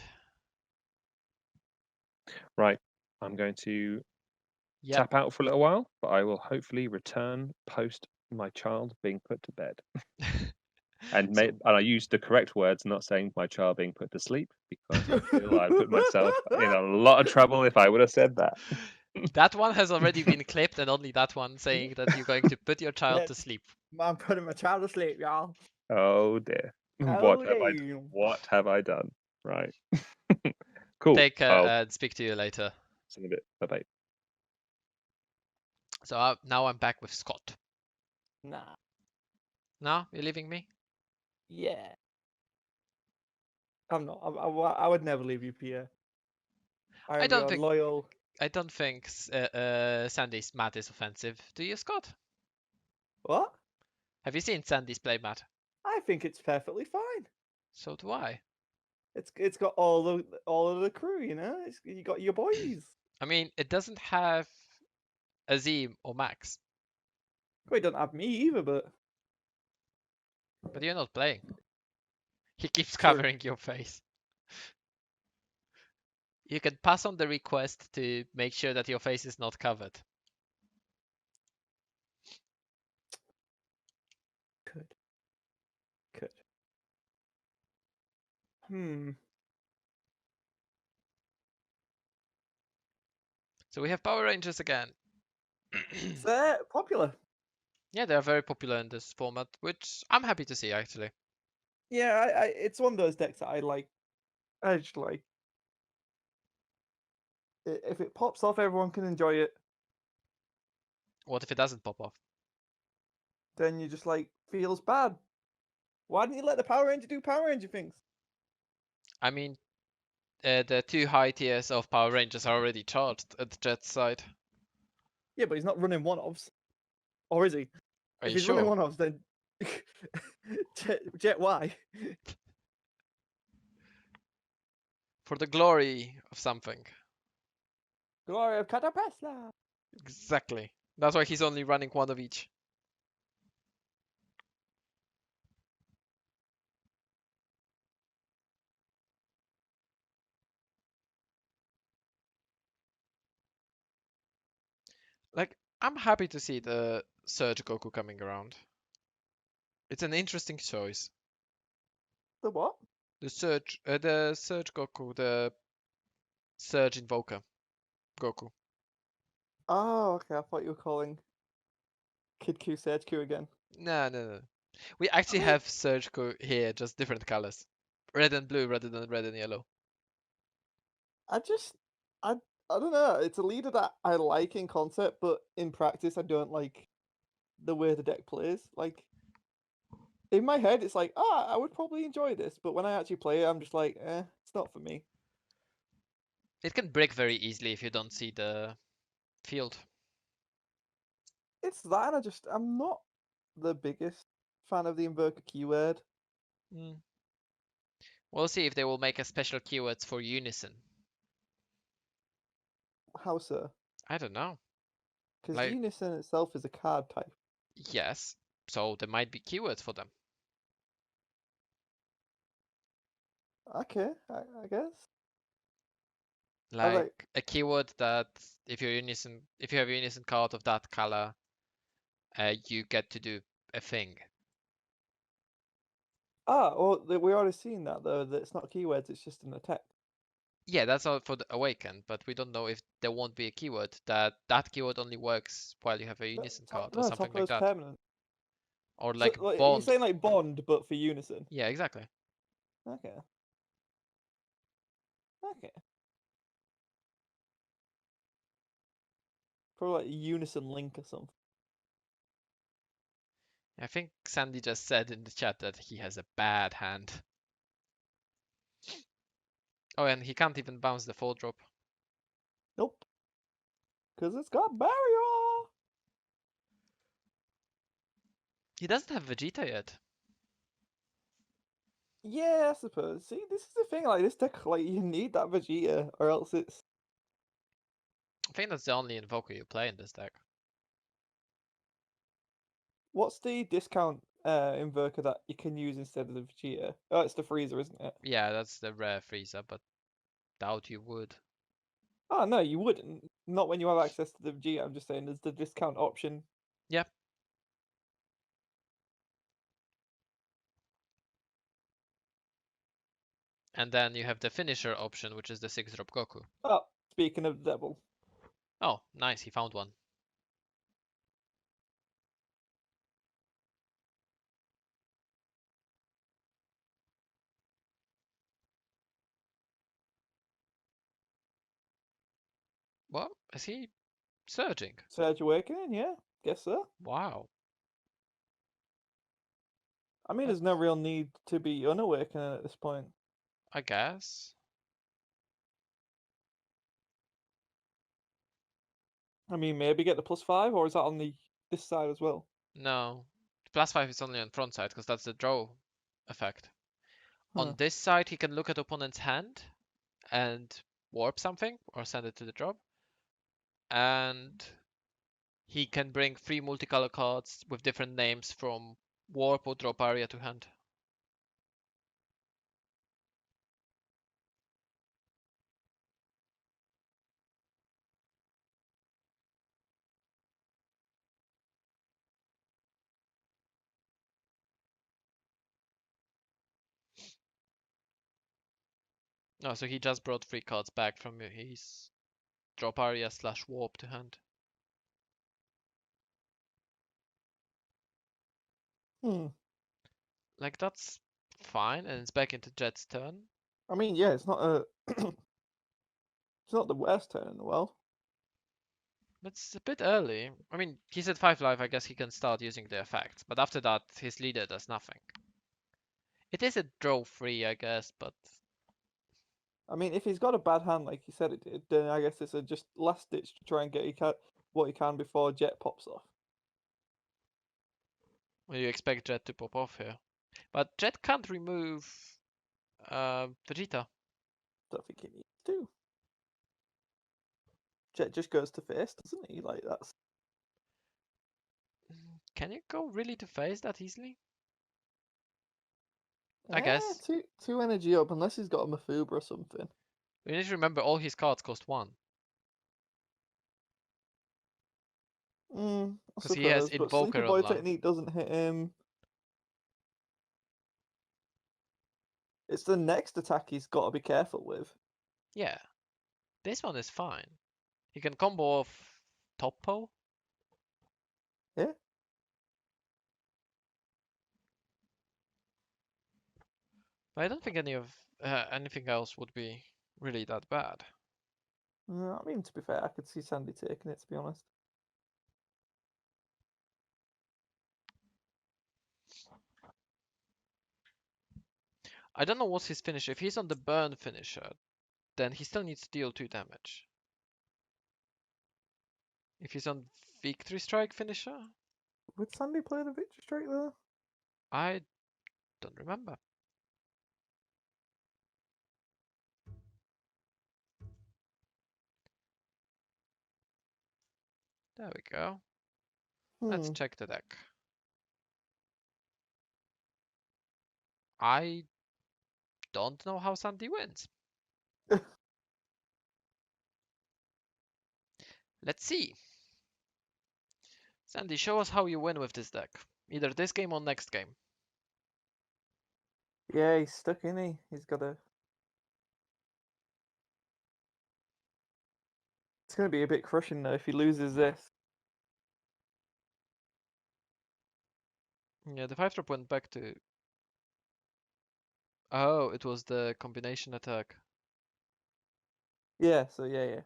Right, I'm going to Yep. tap out for a little while, but I will hopefully return post my child being put to bed. And So- and I used the correct words, not saying my child being put to sleep, because I feel I put myself in a lot of trouble if I would have said that. That one has already been clipped, and only that one saying that you're going to put your child to sleep. I'm putting my child to sleep, y'all. Oh dear. Oh, What have I done? Right. Cool. Take care I'll and speak to you later. see you in a bit. Bye bye. So now I'm back with Scott. Nah. Now you're leaving me? Yeah. I'm not. I would never leave you, Pierre. I am don't your think- loyal. I don't think Sandy's mat is offensive. Do you, Scott? What? Have you seen Sandy's play mat? I think it's perfectly fine. So do I. It's got all of the crew, you know. You got your boys. I mean, it doesn't have Azim or Max, We don't have me either, but but you're not playing. He keeps True. covering your face. You can pass on the request to make sure that your face is not covered. could. Hmm. So we have Power Rangers again. It's popular. Yeah, they are very popular in this format, which I'm happy to see actually. Yeah, it's one of those decks that I like. I just like. If it pops off, everyone can enjoy it. What if it doesn't pop off? Then you just like feels bad. Why didn't you let the Power Ranger do Power Ranger things? I mean, the 2 high tiers of Power Rangers are already charged at Jet's side. Yeah, but he's not running one-offs. Or is he? Are If you he's running sure? one-offs, then Jet Y. For the glory of something. Glory of Catapesla. Exactly. That's why he's only running one of each. Like, I'm happy to see the Surge Goku coming around. It's an interesting choice. The what? The Surge Goku, the Surge Invoker Goku. Oh, okay. I thought you were calling Kid Q Sage Q again. No, no, no. We I actually mean, have Surge Goku here, just different colors. Red and blue rather than red and yellow. I just, I, I don't know. It's a leader that I like in concept, but in practice, I don't like the way the deck plays. Like in my head, it's like, I would probably enjoy this, but when I actually play it, I'm just like, it's not for me. It can break very easily if you don't see the field. It's that, and I'm not the biggest fan of the invoker keyword. Mm. We'll see if they will make a special keywords for Unison. How so? I don't know. Because Like, Unison itself is a card type. yes, so there might be keywords for them. Okay, I guess. I Like like. a keyword that if you have a Unison card of that color, you get to do a thing. Well, we already seen that though. That it's not keywords; it's just an attack. Yeah, that's all for the Awaken, but we don't know if there won't be a keyword that keyword only works while you have a Unison card or No, something like Toppo's that. permanent. Or So, like like, you're Bond. saying like Bond, but for Unison. Yeah, exactly. Okay. Okay. Probably like Unison Link or something. I think Sandy just said in the chat that he has a bad hand. Oh, and he can't even bounce the 4-drop. Nope. Because it's got barrier. He doesn't have Vegeta yet. Yeah, I suppose. See, this is the thing. Like this deck, like you need that Vegeta, or else it's. I think that's the only invoker you play in this deck. What's the discount invoker that you can use instead of the Vegeta? Oh, it's the Freezer, isn't it? Yeah, that's the rare Frieza, but doubt you would. Oh no, you wouldn't. Not when you have access to the Vegeta. I'm just saying, there's the discount option. Yeah. And then you have the finisher option, which is the 6-drop Goku. Oh, speaking of the devil, Oh, nice, he found one. What? Is he surging? Surge Awakening, yeah, guess so. Wow. I mean, there's no real need to be unawakening at this point. I guess. I mean, maybe get the +5, or is that on this side as well? No. +5 is only on front side, because that's the draw effect. Huh. On this side, he can look at opponent's hand and warp something, or send it to the drop. And he can bring 3 multicolor cards with different names from warp or drop area to hand. Oh, so he just brought 3 cards back from his drop area / warp to hand. Hmm. Like, that's fine, and it's back into Jet's turn. I mean, yeah, it's not a. It's not the worst turn in the world. But it's a bit early. I mean, he's at 5 life, I guess he can start using the effects. But after that, his leader does nothing. It is a draw 3, I guess, but I mean, if he's got a bad hand, like you said it did, then I guess it's a just last ditch to try and get what he can before Jet pops off. Well, you expect Jet to pop off here. But Jet can't remove Vegeta. Don't think he needs to. Jet just goes to face, doesn't he? Like that's. Can you go really to face that easily? I guess. Two energy up, unless he's got a Mafuba or something. You need to remember all his cards cost 1. I Because he has suppose, but Invoker Sleepy Boy online. technique doesn't hit him. It's the next attack he's got to be careful with. Yeah. This one is fine. He can combo off Toppo. Yeah. But I don't think anything else would be really that bad. I mean, to be fair, I could see Sandy taking it, to be honest. I don't know what's his finisher. If he's on the burn finisher, then he still needs to deal 2 damage. If he's on Victory Strike finisher, Would Sandy play the Victory Strike there? I don't remember. There we go. Let's check the deck. I don't know how Sandy wins. Let's see. Sandy, show us how you win with this deck. Either this game or next game. Yeah, he's stuck, isn't he? He's got to. It's going to be a bit crushing though if he loses this. Yeah, the 5-drop went back to... Oh, it was the combination attack. Yeah, so yeah.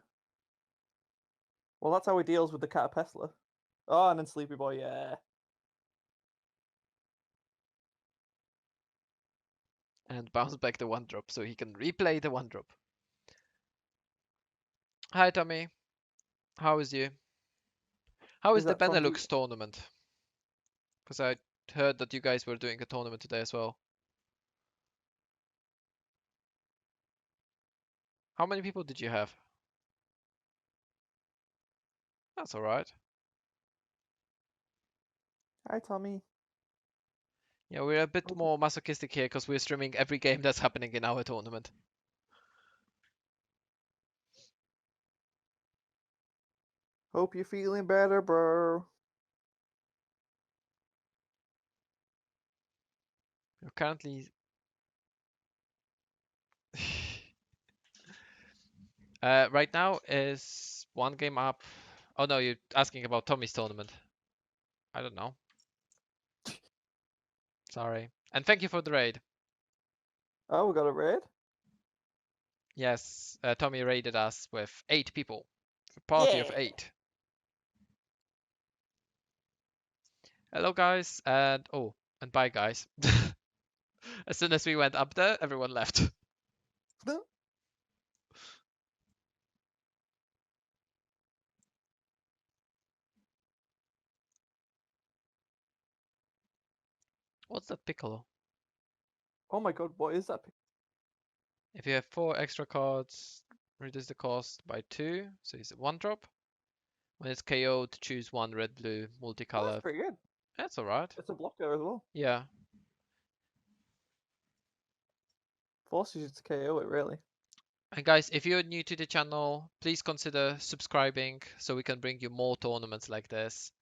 Well, that's how he deals with the Catapesla. Oh, and then Sleepy Boy, yeah. And bounce back the 1-drop so he can replay the 1-drop. Hi, Tommy. How is you? How is Is the that from Benelux tournament? Because I heard that you guys were doing a tournament today as well. How many people did you have? That's alright. Hi, Tommy. Yeah, we're a bit Hope, more masochistic here because we're streaming every game that's happening in our tournament. hope you're feeling better, bro. We're currently... right now is 1 game up. Oh no, you're asking about Tommy's tournament. I don't know. Sorry. And thank you for the raid. Oh, we got a raid? Yes, Tommy raided us with 8 people. A party of Yeah. 8. Hello guys, and oh, and bye guys. As soon as we went up there, everyone left. What's that Piccolo? Oh my god, what is that? If you have 4 extra cards, reduce the cost by 2, so it's a 1-drop. When it's KO'd, choose 1 red-blue Oh, multicolor. that's pretty good. That's alright. It's a blocker as well. Yeah. Forces you to KO it, really. And guys, if you're new to the channel, please consider subscribing so we can bring you more tournaments like this.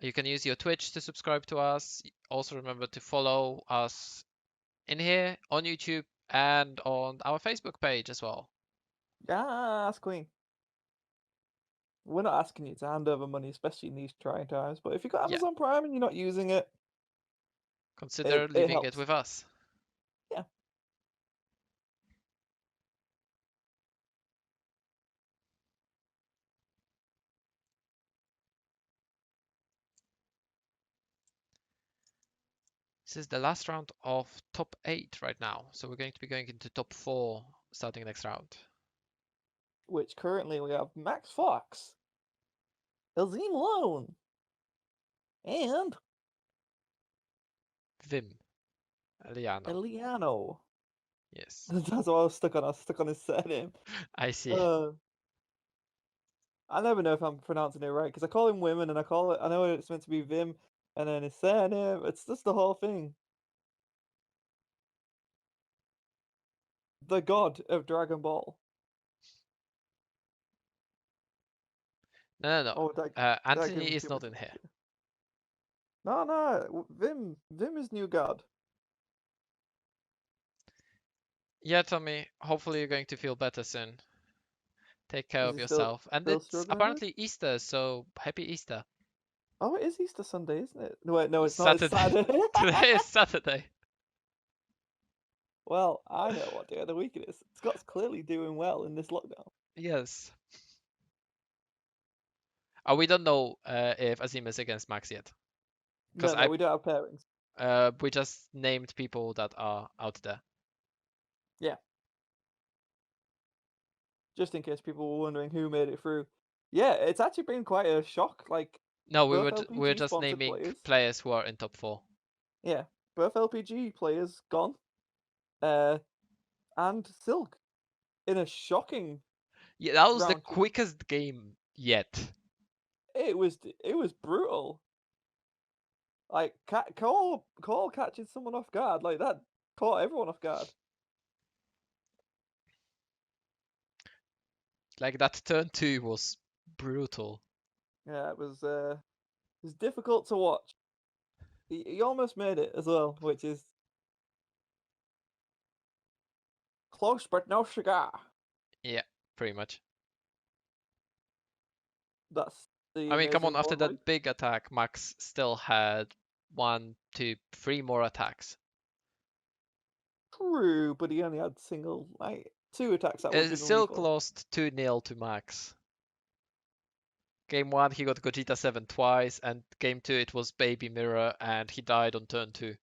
You can use your Twitch to subscribe to us. Also remember to follow us in here on YouTube and on our Facebook page as well. Yes, Queen. We're not asking you to hand over money, especially in these trying times. But if you've got Yeah. Amazon Prime and you're not using it, Consider it leaving it helps. with us. Yeah. This is the last round of top 8 right now. So we're going to be going into top 4 starting next round. Which currently we have Max Fox, Elzine Lone, and Vim. Eliano. Eliano. Yes. That's what I was stuck on. I was stuck on his surname. I see. I never know if I'm pronouncing it right because I call him Women and I know it's meant to be Vim, and then his surname. It's just the whole thing. The god of Dragon Ball. No, no, no. Oh, did I give Anthony him is too not much in here. attention? No. Vim is new god. Yeah, Tommy. Hopefully you're going to feel better soon. Take care Is of he yourself. And still it's struggling with? apparently Easter, so happy Easter. Oh, it is Easter Sunday, isn't it? No, wait, no, it's not. It's Saturday. Saturday. Today is Saturday. Well, I know what day of the week it is. Scott's clearly doing well in this lockdown. Yes. Oh, we don't know if Azim is against Max yet. Because No, we don't have pairings. we just named people that are out there. Yeah. Just in case people were wondering who made it through. Yeah, it's actually been quite a shock. Like, No, both we're LPG just sponsored naming players. players who are in top 4. Yeah, both LPG players gone. And Silk in a shocking Yeah, that was the round two. quickest game yet. It was brutal. Like Cole catching someone off guard like that caught everyone off guard. Like that turn 2 was brutal. Yeah, it was difficult to watch. He almost made it as well, which is close but no cigar. Yeah, pretty much. That's the I mean, come on, amazing after Bournemouth. that big attack, Max still had 1, 2, 3 more attacks. True, but he only had two attacks that would be Silk lethal. lost 2-0 to Max. Game 1 he got Gogeta 7 twice, and game 2 it was Baby Mirror, and he died on turn 2.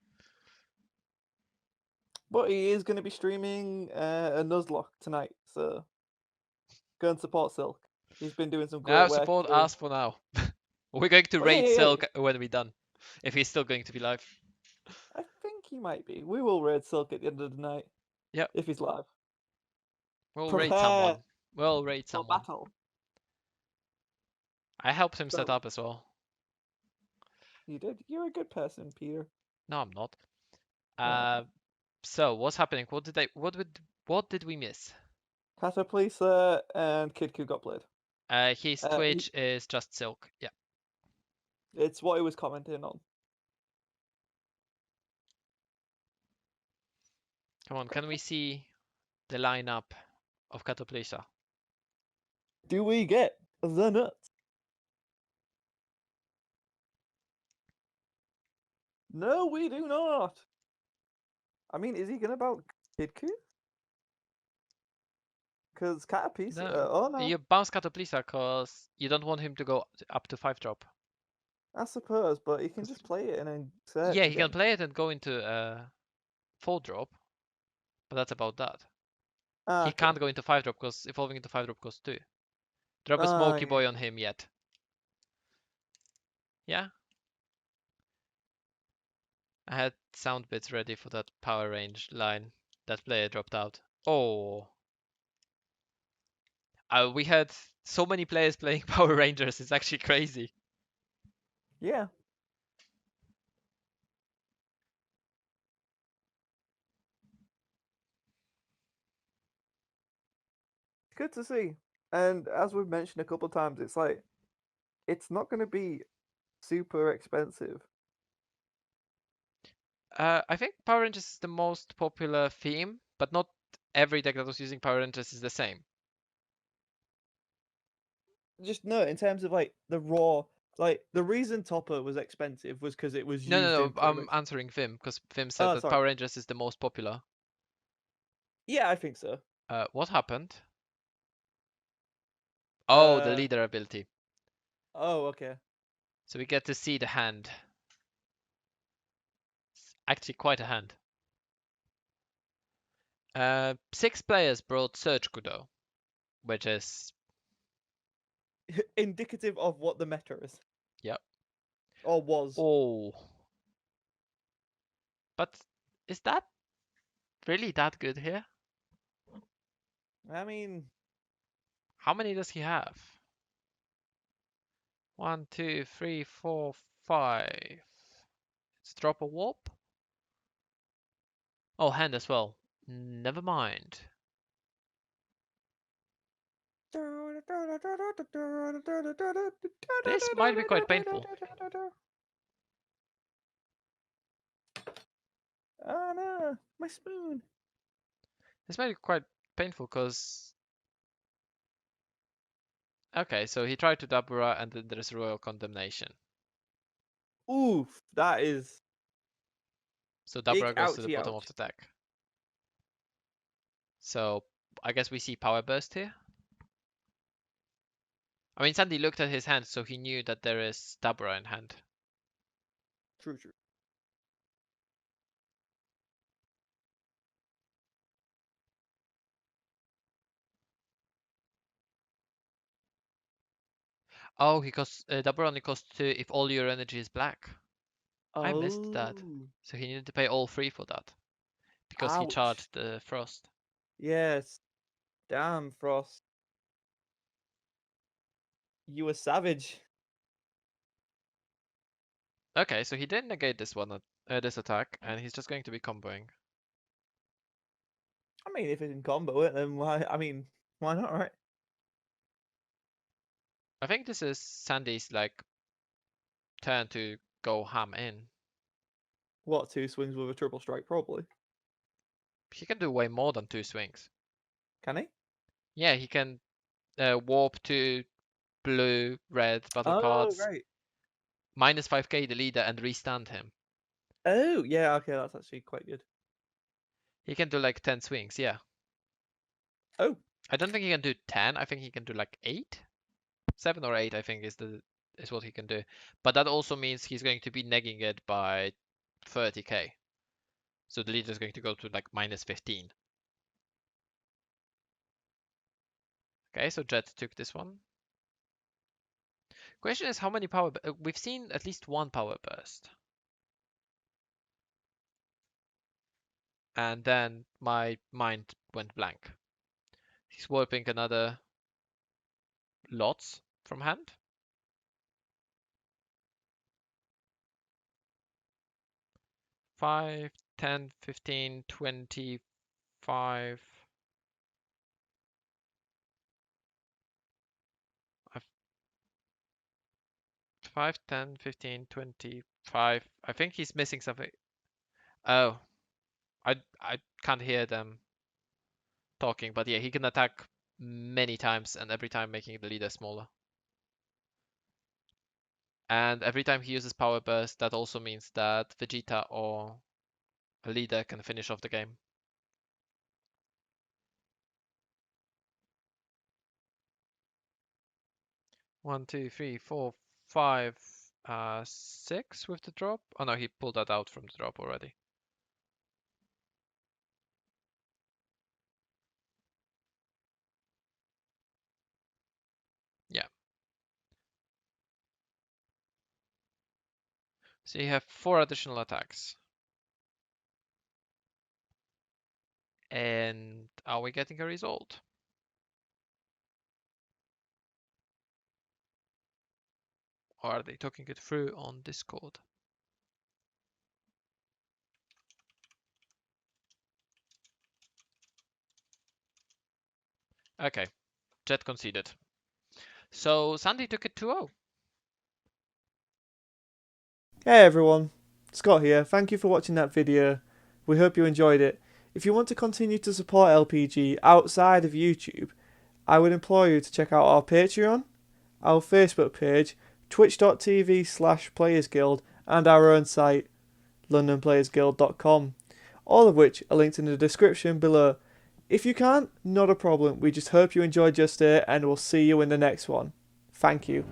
But he is going to be streaming a Nuzlocke tonight, so go and support Silk. He's been doing some great Now work. support us for now. We're going to Oh, yeah, raid yeah, Silk yeah. when we're done, if he's still going to be live. I think he might be. We will raid Silk at the end of the night. Yep. If he's live. We'll raid Prepare someone. We'll raid for someone. battle. I helped him set So- up as well. You did. You're a good person, Peter. No, I'm not. Uh, So what's happening? What did we miss? Catapleaser and Kidku got played. His Twitch is just Silk. Yeah. It's what he was commenting on. Come on, can we see the lineup of Catapleaser? Do we get the nuts? No, we do not. I mean, is he gonna bout Kidku? Because Caterpiece. No. Oh no. You bounce Catapleaser because you don't want him to go up to 5-drop. I suppose, but he can just play it and then search Yeah, he again. can play it and go into 4-drop, but that's about that. He Okay. can't go into 5-drop because evolving into 5-drop costs 2. Drop a Smoky yeah. Boy on him yet. Yeah? I had sound bits ready for that power range line. That player dropped out. Oh. We had so many players playing Power Rangers, it's actually crazy. Yeah. Good to see. And as we've mentioned a couple of times, it's like it's not going to be super expensive. I think Power Rangers is the most popular theme, but not every deck that was using Power Rangers is the same. Just no, in terms of like the raw, like the reason Topper was expensive was because it was No, used no, in no. pretty I'm much. answering Vim because Vim said Oh, that sorry. Power Rangers is the most popular. Yeah, I think so. What happened? Oh, the Uh, leader ability. Oh, okay. So we get to see the hand. It's actually quite a hand. 6 players brought Surge Kudo, which is Indicative of what the meta is. Yep. Or was. Oh. But is that really that good here? I mean, How many does he have? 1, 2, 3, 4, 5. Let's drop a warp. Oh, hand as well. Never mind. This might be quite painful. oh no, my spoon. This might be quite painful because... Okay, so he tried to Dabura and then there's Royal Condemnation. Oof, that is So big Dabura goes to the ouchie bottom ouch. of the deck. So I guess we see Power Burst here. I mean, Sandy looked at his hand, so he knew that there is Dabura in hand. True, true. Oh, he costs Dabura only costs 2 if all your energy is black. I missed that. Oh, So he needed to pay all 3 for that. Because he ouch. charged the Frost. Yes. Damn, Frost. You a savage. Okay, so he didn't negate this one, this attack, and he's just going to be comboing. I mean, if it can combo it, then why? I mean, why not, right? I think this is Sandy's like turn to go ham in. What, 2 swings with a triple strike? Probably. He can do way more than 2 swings. Can he? Yeah, he can warp to blue, red battle Oh, cards, right. minus 5k the leader, and restand him. Oh, yeah, okay, that's actually quite good. He can do like 10 swings, yeah. Oh. I don't think he can do 10. I think he can do like 8. 7 or 8, I think, is what he can do. But that also means he's going to be negging it by 30k. So the leader is going to go to like minus 15. Okay, so Jet took this one. Question is how many power... we've seen at least one power burst. And then my mind went blank. He's warping another lots from hand. Five, 10, 15, 25. 5, 10, 15, 25. I think he's missing something. Oh, I can't hear them talking, but yeah, he can attack many times and every time making the leader smaller. And every time he uses Power Burst, that also means that Vegeta or a leader can finish off the game. One, two, three, four, five, 6 with the drop. Oh no, he pulled that out from the drop already. Yeah. So you have 4 additional attacks. And are we getting a result? Or are they talking it through on Discord? Okay, Jet conceded. So Sandy took it 2-0. Hey everyone, Scott here. Thank you for watching that video. We hope you enjoyed it. If you want to continue to support LPG outside of YouTube, I would implore you to check out our Patreon, our Facebook page, twitch.tv/playersguild, and our own site, londonplayersguild.com, all of which are linked in the description below. If you can't, not a problem. We just hope you enjoyed your stay and we'll see you in the next one. Thank you.